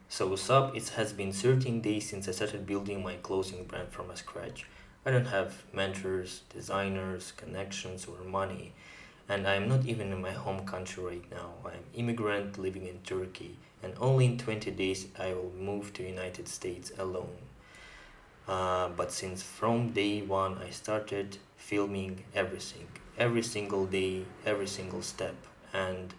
So what's up? It has been 13 days since I started building my clothing brand from scratch. I don't have mentors, designers, connections, or money, and I'm not even in my home country right now. I'm immigrant living in Turkey, and only in 20 days I will move to United States alone. But since from day one I started filming everything, every single day, every single step, and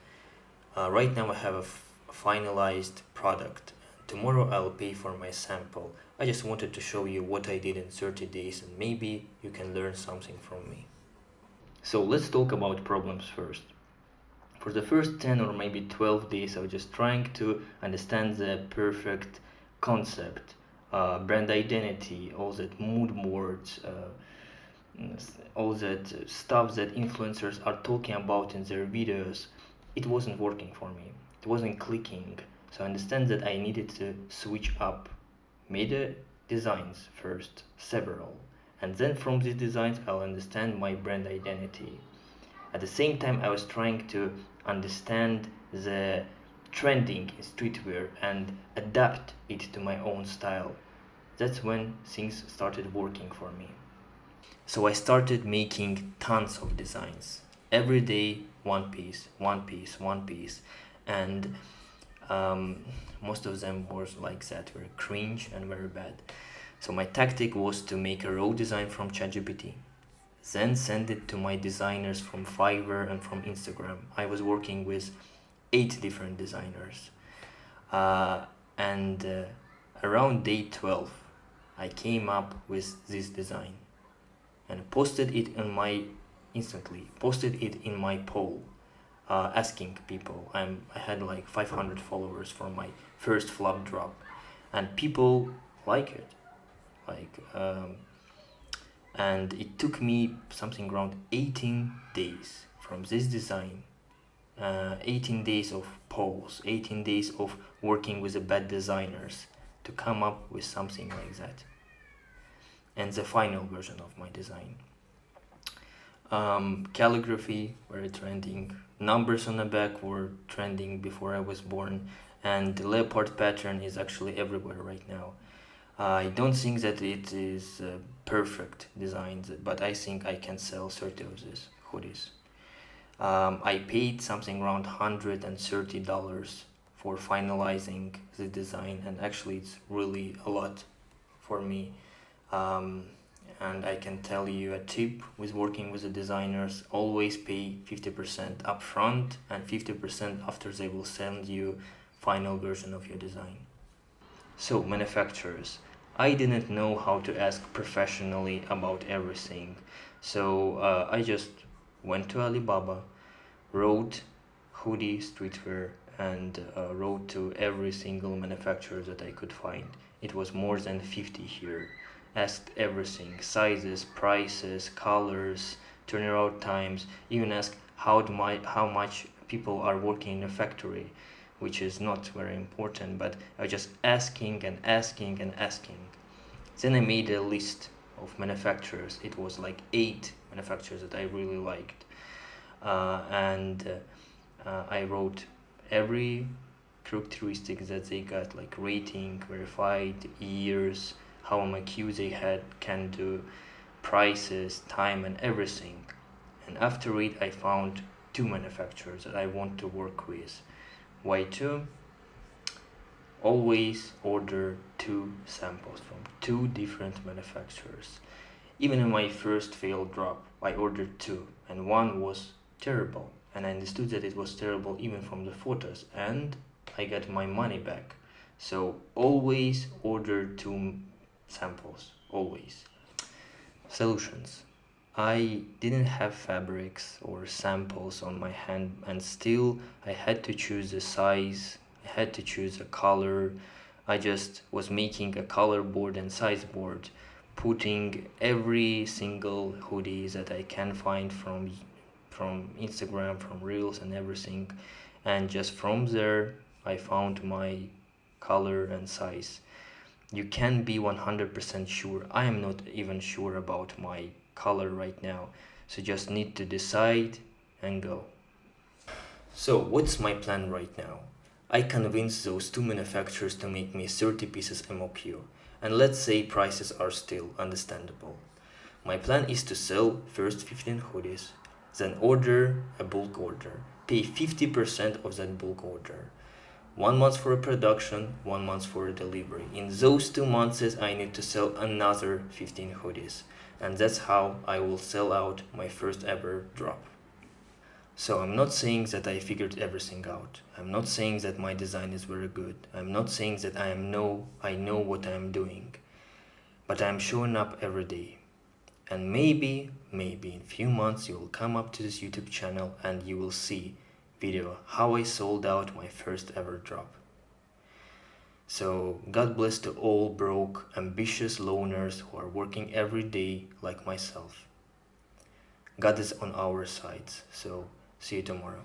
right now I have a finalized product. Tomorrow I'll pay for my sample. I just wanted to show you what I did in 30 days and maybe you can learn something from me. So let's talk about problems first. For the first 10 or maybe 12 days I was just trying to understand the perfect concept, brand identity, all that mood boards, all that stuff that influencers are talking about in their videos. It wasn't working for me, it wasn't clicking. So I understand that I needed to switch up, made designs first, several, and then from these designs I'll understand my brand identity. At the same time I was trying to understand the trending in streetwear and adapt it to my own style. That's when things started working for me. So I started making tons of designs. Every day, one piece, one piece, one piece. And um, most of them were like that, were cringe and very bad. So my tactic was to make a raw design from ChatGPT, then send it to my designers from Fiverr and from Instagram. I was working with 8 different designers. Uh, and around day 12, I came up with this design and posted it in my instantly posted it in my poll, asking people. I had like 500 followers for my first flop drop, and people like it, like and it took me something around 18 days from this design, 18 days of polls, 18 days of working with the bad designers to come up with something like that, and the final version of my design. Calligraphy were trending, numbers on the back were trending before I was born, and the leopard pattern is actually everywhere right now. I don't think that it is perfect design, but I think I can sell 30 of these hoodies. I paid something around $130 for finalizing the design, and actually it's really a lot for me. Um, and I can tell you a tip with working with the designers: always pay 50% upfront and 50% after they will send you final version of your design. So manufacturers, I didn't know how to ask professionally about everything, so I just went to Alibaba, wrote hoodie streetwear, and wrote to every single manufacturer that I could find. It was more than 50 here. Asked everything: sizes, prices, colors, turnaround times, even asked how much people are working in a factory, which is not very important, but I was just asking and asking and asking. Then I made a list of manufacturers. It was like 8 manufacturers that I really liked. And I wrote every characteristic that they got, like rating, verified, years, how much queue they had, can do, prices, time, and everything. And after it, I found 2 manufacturers that I want to work with. Why 2? Always order 2 samples from 2 different manufacturers. Even in my first failed drop, I ordered 2, and one was terrible. And I understood that it was terrible even from the photos, and I got my money back. So always order 2 samples, always. Solutions. I didn't have fabrics or samples on my hand, and still I had to choose a size, I had to choose a color. I just was making a color board and size board, putting every single hoodie that I can find from Instagram, from Reels and everything, and just from there I found my color and size. You can be 100% sure. I am not even sure about my color right now, so just need to decide and go. So what's my plan right now? I convinced those two manufacturers to make me 30 pieces MOQ, and let's say prices are still understandable. My plan is to sell first 15 hoodies, then order a bulk order, pay 50% of that bulk order. 1 month for a production, 1 month for a delivery. In those 2 months, I need to sell another 15 hoodies, and that's how I will sell out my first ever drop. So I'm not saying that I figured everything out. I'm not saying that my design is very good. I'm not saying that I know what I'm doing. But I'm showing up every day. And maybe in few months you will come up to this YouTube channel and you will see video how I sold out my first ever drop. So God bless to all broke, ambitious loners who are working every day like myself. God is on our side. So see you tomorrow.